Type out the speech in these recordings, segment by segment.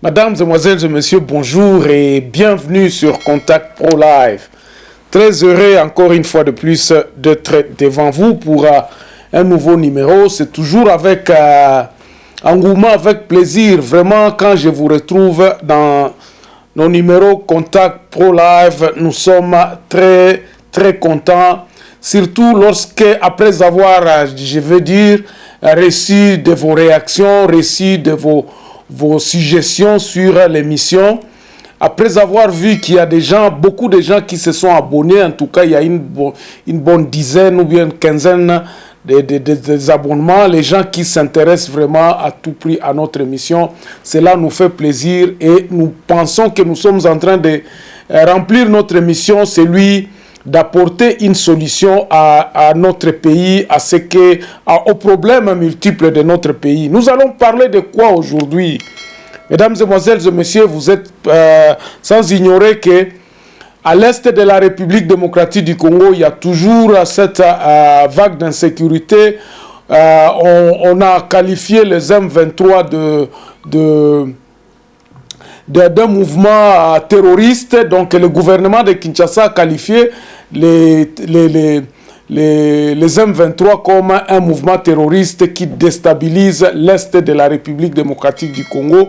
Mesdames, Mesdemoiselles et Messieurs, bonjour et bienvenue sur Contact Pro Live. Très heureux encore une fois de plus d'être devant vous pour un nouveau numéro. C'est toujours avec engouement, avec plaisir. Vraiment, quand je vous retrouve dans nos numéros Contact Pro Live, nous sommes très contents. Surtout lorsque, après avoir, je veux dire, reçu de vos réactions, reçu de vos suggestions sur l'émission. Après avoir vu qu'il y a des gens, beaucoup de gens qui se sont abonnés, en tout cas il y a une bonne dizaine ou bien une quinzaine des abonnements, les gens qui s'intéressent vraiment à tout prix à notre émission, cela nous fait plaisir et nous pensons que nous sommes en train de remplir notre émission, celui d'apporter une solution à notre pays, aux problèmes multiples de notre pays. Nous allons parler de quoi aujourd'hui? Mesdames, Mesdemoiselles et Messieurs, vous êtes sans ignorer que à l'est de la République démocratique du Congo, il y a toujours cette vague d'insécurité. On a qualifié les M23 d'un mouvement terroriste. Donc le gouvernement de Kinshasa a qualifié les M23 comme un mouvement terroriste qui déstabilise l'est de la République démocratique du Congo.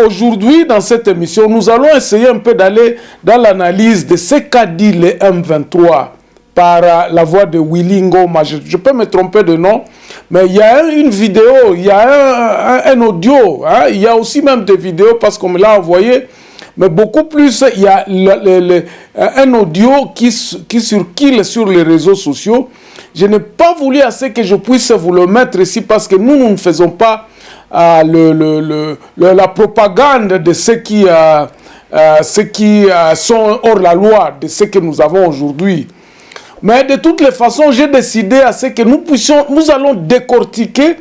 Aujourd'hui, dans cette émission, nous allons essayer un peu d'aller dans l'analyse de ce qu'a dit les M23 par la voix de Willy Ngoma. Je peux me tromper de nom, mais il y a une vidéo, il y a un audio, hein, il y a aussi même des vidéos parce qu'on me l'a envoyé, mais beaucoup plus, il y a un audio qui circule sur les réseaux sociaux. Je n'ai pas voulu assez que je puisse vous le mettre ici parce que nous ne faisons pas la propagande de ceux qui sont hors la loi, de ce que nous avons aujourd'hui. Mais de toutes les façons, j'ai décidé à ce que nous allons décortiquer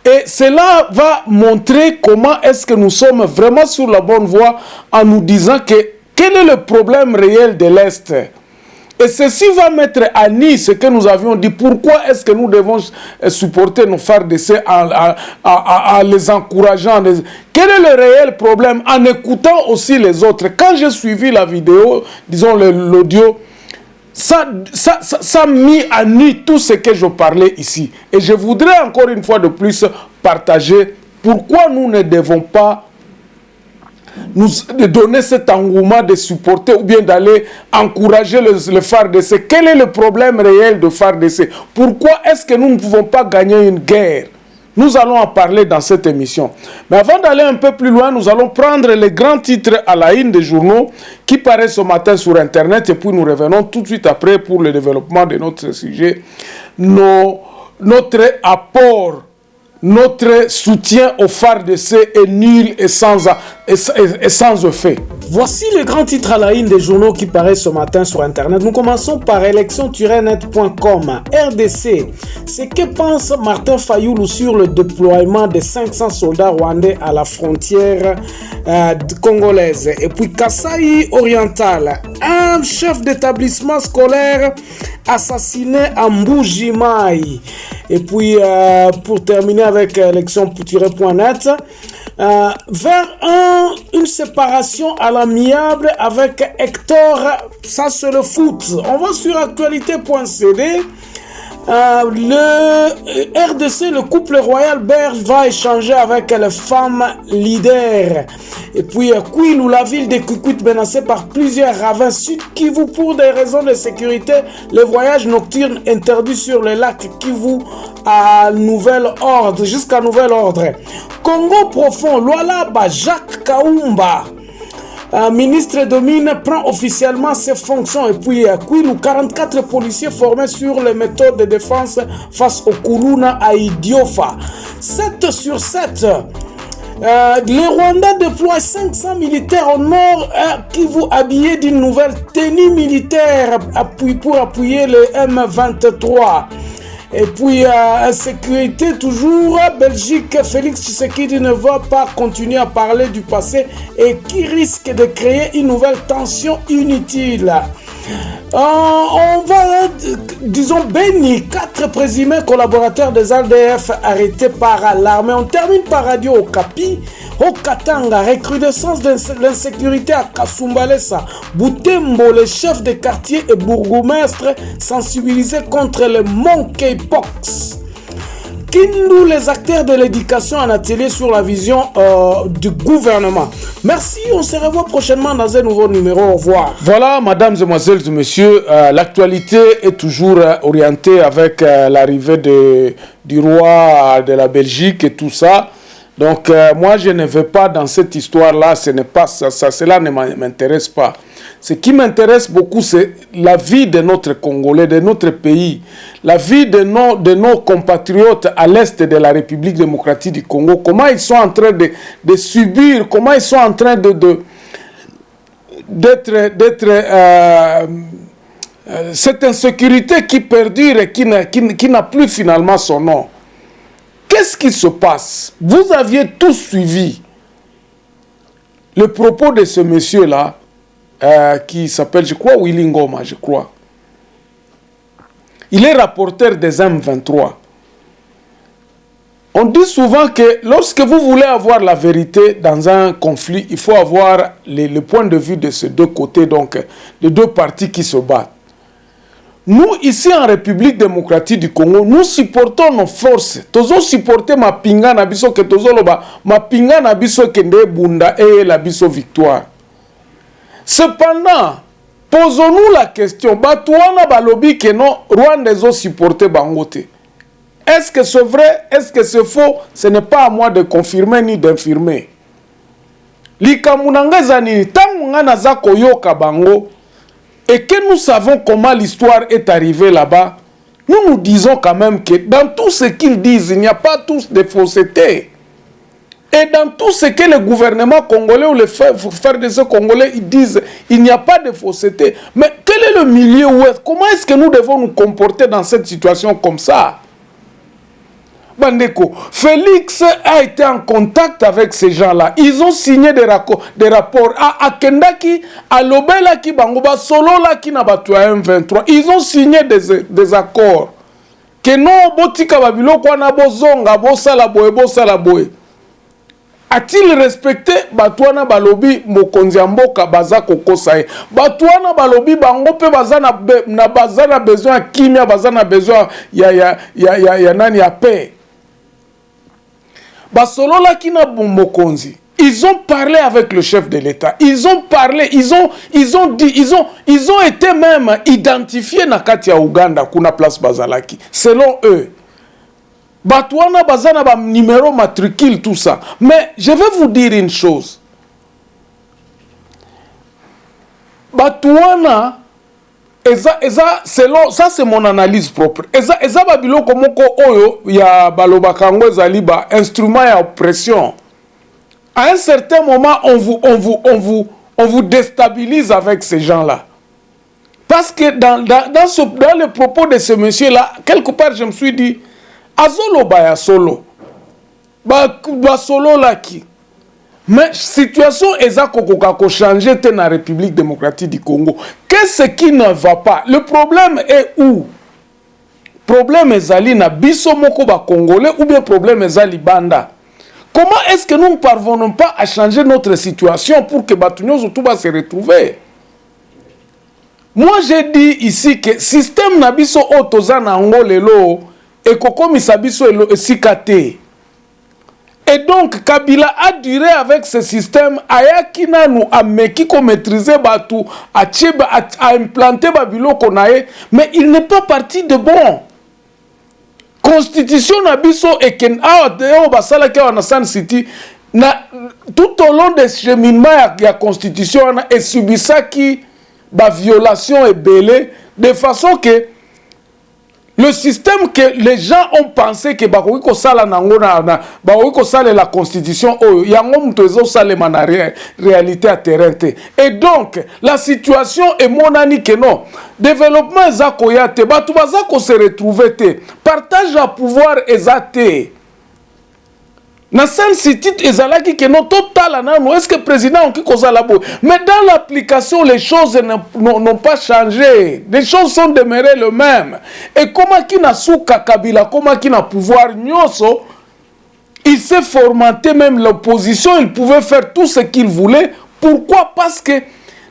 et cela va montrer comment est-ce que nous sommes vraiment sur la bonne voie en nous disant quel est le problème réel de l'Est. Et ceci va mettre à nu ce que nous avions dit. Pourquoi est-ce que nous devons supporter nos FARDC en les encourageant? Quel est le réel problème? En écoutant aussi les autres. Quand j'ai suivi la vidéo, disons l'audio, ça a mis à nu tout ce que je parlais ici. Et je voudrais encore une fois de plus partager pourquoi nous ne devons pas nous donner cet engouement de supporter ou bien d'aller encourager le FARDC. Quel est le problème réel de FARDC? Pourquoi est-ce que nous ne pouvons pas gagner une guerre? Nous allons en parler dans cette émission. Mais avant d'aller un peu plus loin, nous allons prendre les grands titres à la une des journaux qui paraissent ce matin sur Internet et puis nous revenons tout de suite après pour le développement de notre sujet. Notre apport, notre soutien au FARDC est nul et sans effet. Voici les grands titres à la une des journaux qui paraissent ce matin sur Internet. Nous commençons par élection-net.com. RDC. C'est que pense Martin Fayoulou sur le déploiement de 500 soldats rwandais à la frontière congolaise. Et puis Kasaï Oriental. Un chef d'établissement scolaire assassiné à Mbuji-Mayi. Et puis pour terminer avec élection-net, vers une séparation à l'amiable avec Hector, ça c'est le foot. On va sur actualité.cd. Le RDC, le couple royal belge, va échanger avec les femmes leaders. Et puis Kwilu, la ville de Kikwit menacée par plusieurs ravins. Sud Kivu, pour des raisons de sécurité, les voyages nocturnes interdits sur le lac Kivu à nouvel ordre, jusqu'à nouvel ordre. Congo profond, Lualaba, Jacques Kaumba, ministre de Mines, prend officiellement ses fonctions. Et puis Kwilu, 44 policiers formés sur les méthodes de défense face au Kuluna à Idiofa. 7 sur 7. Les Rwandais déploient 500 militaires au nord Kivu habillés d'une nouvelle tenue militaire pour appuyer le M23. Et puis, insécurité toujours, Belgique, Félix Tshisekedi ne va pas continuer à parler du passé et qui risque de créer une nouvelle tension inutile. On va, disons, bénir 4 présumés collaborateurs des ADF arrêtés par l'armée. On termine par Radio Okapi. Au Katanga, recrudescence de l'insécurité à Kasumbalesa. Boutembo, les chefs de quartier et bourgmestres sensibilisés contre le monkeypox. Kindu, les acteurs de l'éducation, en atelier sur la vision du gouvernement. Merci, on se revoit prochainement dans un nouveau numéro. Au revoir. Voilà, mesdames, mesdemoiselles et messieurs, l'actualité est toujours orientée avec l'arrivée du roi de la Belgique et tout ça. Donc, moi, je ne vais pas dans cette histoire-là, ce n'est pas ça, cela ne m'intéresse pas. Ce qui m'intéresse beaucoup, c'est la vie de notre Congolais, de notre pays, la vie de nos compatriotes à l'est de la République démocratique du Congo, comment ils sont en train de subir, comment ils sont en train cette insécurité qui perdure et qui n'a plus finalement son nom. Qu'est-ce qui se passe? Vous aviez tous suivi le propos de ce monsieur-là, qui s'appelle, je crois, Willy Ngoma, je crois. Il est rapporteur des M23. On dit souvent que lorsque vous voulez avoir la vérité dans un conflit, il faut avoir le point de vue de ces deux côtés, donc de deux parties qui se battent. Nous, ici en République démocratique du Congo, nous supportons nos forces. Nous supportons ma pinga na biso que tozoloba, ma pinga na biso kende bunda et la biso victoire. Cependant, posons-nous la question, Batouana balobi que non, Rwanda zo supporté bangote. Est-ce que c'est vrai? Est-ce que c'est faux? Ce n'est pas à moi de confirmer ni d'infirmer. Likamunanga zanini, tangunga naza koyoka bango, et que nous savons comment l'histoire est arrivée là-bas, nous disons quand même que dans tout ce qu'ils disent, il n'y a pas tous de fausseté. Et dans tout ce que le gouvernement congolais ou les frères de ce Congolais ils disent, il n'y a pas de fausseté. Mais quel est le milieu où est? Comment est-ce que nous devons nous comporter dans cette situation comme ça? Bandeko, Félix a été en contact avec ces gens-là. Ils ont signé des rapports à Kendaki, à Lobelaki, Bangoba, Sololaki, Nabatua M23. Ils ont signé des accords. Que non, Botika Babilo, Kwanabo Zonga, Bosalaboe, Bosalaboe. A-t-il respecté Batouana Balobi Mokonzi Mboka Baza Kokosae? Batouana Balobi Bangope Bazana Bazana besoin kimia, Bazana besoin ya nani ya paix. Basolola Kina Mokonzi. Ils ont parlé avec le chef de l'État. Ils ont parlé, ils ont été même identifiés na kati ya Uganda kuna place Bazalaki. Selon eux. Batouana bazana ba numéro matricule tout ça. Mais je vais vous dire une chose. Batouana selon ça c'est mon analyse propre. Eza babilo komoko oyo ya balobakango ezali ba instrument ya oppression. À un certain moment on vous déstabilise avec ces gens-là. Parce que dans le propos de ce monsieur-là, quelque part je me suis dit Azolo baya solo. Ba solo laki. Mais situation ezako ko changer dans la République démocratique du Congo. Qu'est-ce qui ne va pas? Le problème est où? Problème ezali na biso moko ba congolais ou bien problème ezali banda. Comment est-ce que nous ne parvenons pas à changer notre situation pour que Batunyo tout va se retrouver? Moi j'ai dit ici que système na biso otoza na ngolelo et Kokomi Sabiso et Sikate. Et donc, Kabila a duré avec ce système. Ayakina nous a mekiko maîtrisé Batou, a implanté Babilo Konae, mais il n'est pas parti de bon. Constitution Nabiso et Ken Awa Basala San City, tout au long des cheminements de la Constitution, et subissa qui ba violation est belée, de façon que le système que les gens ont pensé que Bakoiko Sala Nangona, Bakoiko Sala la Constitution, Yangom Tezo Salema na réalité à terrain. Et donc, la situation est monani que non. Développement Zakoyate, Batubazako se retrouver te. Partage à pouvoir ezate. Na sen city ezalaki que non total nano est-ce que président qui cause la bo mais dans l'application les choses n'ont pas changé, les choses sont demeurées les mêmes. Et comment qui na souka Kabila, comment qui na pouvoir nyoso, il s'est formaté, même l'opposition, il pouvait faire tout ce qu'il voulait. Pourquoi? Parce que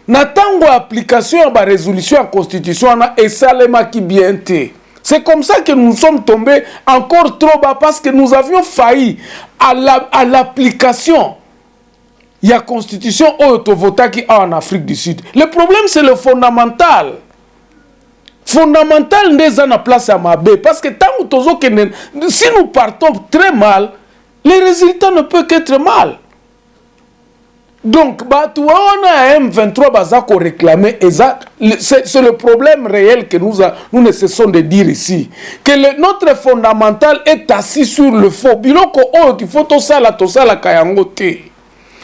natango application à la résolution à la constitution et ça les qui bien été. C'est comme ça que nous sommes tombés encore trop bas parce que nous avions failli à l'application. Il y a constitution qui en Afrique du Sud. Le problème c'est le fondamental. Fondamental n'est pas en place à Mabé parce que tant que si nous partons très mal, les résultats ne peuvent qu'être mal. Donc, on a M23 bazako réclamé, c'est le problème réel que nous ne cessons de dire ici. Que notre fondamental est assis sur le faux. Biloko il faut tout ça la kayangote.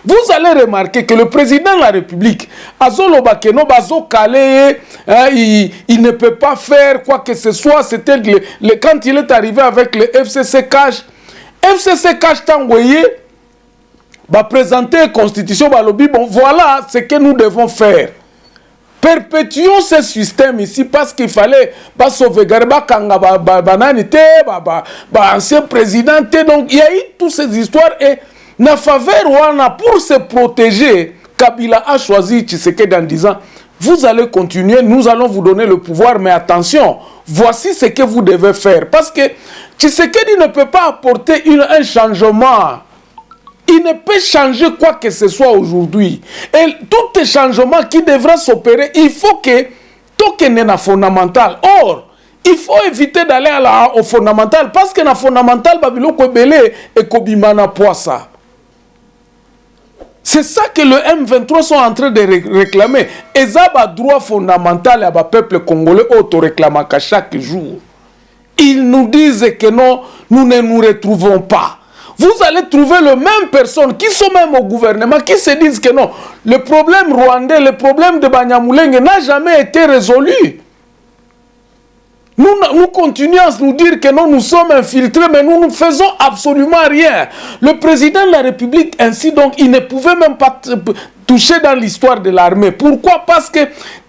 Vous allez remarquer que le président de la République, Azolo Bakeno, Bazo Kale, il ne peut pas faire quoi que ce soit. C'était quand il est arrivé avec le FCC Cash. FCC Cash Tangoye, va présenter la constitution, bon, voilà ce que nous devons faire. Perpétuons ce système ici parce qu'il fallait sauvegarder ancien président. Donc il y a eu toutes ces histoires et na faveur pour se protéger, Kabila a choisi Tshisekedi en disant vous allez continuer, nous allons vous donner le pouvoir, mais attention, voici ce que vous devez faire. Parce que Tshisekedi ne peut pas apporter un changement. Il ne peut changer quoi que ce soit aujourd'hui. Et tout les changements qui devraient s'opérer, il faut que tout est fondamental. Or, il faut éviter d'aller au fondamental parce que le fondamental, c'est ça que le M23 sont en train de réclamer. Et ça, le droit fondamental à peuple congolais auto-réclame chaque jour. Ils nous disent que non, nous ne nous retrouvons pas. Vous allez trouver les mêmes personnes qui sont même au gouvernement, qui se disent que non, le problème rwandais, le problème de Banyamulenge n'a jamais été résolu. Nous continuons à nous dire que non, nous sommes infiltrés, mais nous ne faisons absolument rien. Le président de la République, ainsi donc, il ne pouvait même pas toucher dans l'histoire de l'armée. Pourquoi? Parce que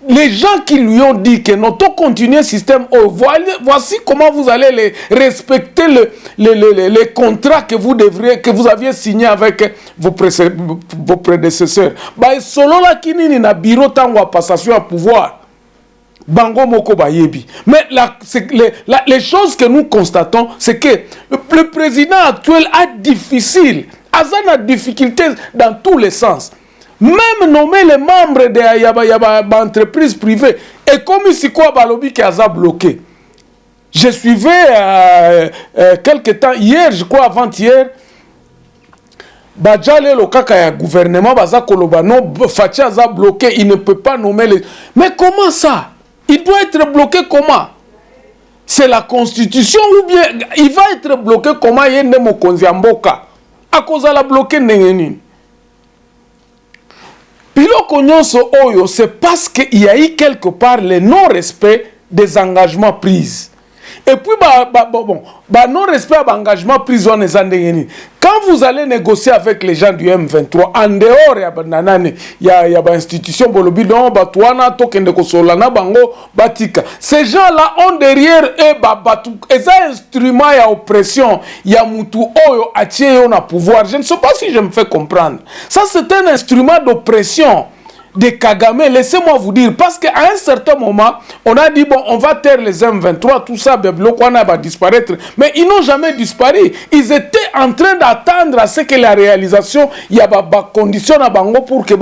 les gens qui lui ont dit que non, tout continuer le système, voici comment vous allez respecter les contrats que vous aviez signés avec vos prédécesseurs. Selon la kinini na bureau tango passation à pouvoir. Bango moko bayebi. Mais les choses que nous constatons, c'est que le président actuel a difficile, a difficulté dans tous les sens. Même nommer les membres de l'entreprise privée. Et comme ici, quoi, Balobi qui a bloqué. Je suivais quelque temps, hier, je crois avant-hier, Badjale le kaka gouvernement, Baza Kolobano, Fachi a bloqué, il ne peut pas nommer les... Mais comment ça? Il doit être bloqué comment? C'est la constitution ou bien il va être bloqué comment? Il y a un mokonzi amboka. À cause de la bloqué nengenine. Piloko nyonso oyo, c'est parce qu'il y a eu quelque part le non-respect des engagements pris. Et puis, non-respect à l'engagement pris, quand vous allez négocier avec les gens du M23, en dehors, il y a une institution, ces gens-là ont derrière eux des instruments d'oppression. Il y a Moutou Oyo, Atie, na pouvoir. Je ne sais pas si je me fais comprendre. Ça, c'est un instrument d'oppression de Kagame, laissez-moi vous dire, parce qu'à un certain moment, on a dit, bon, on va taire les M23, tout ça, Blokwana va disparaître, mais ils n'ont jamais disparu. Ils étaient en train d'attendre à ce que la réalisation, il y a des conditions à Bango pour que...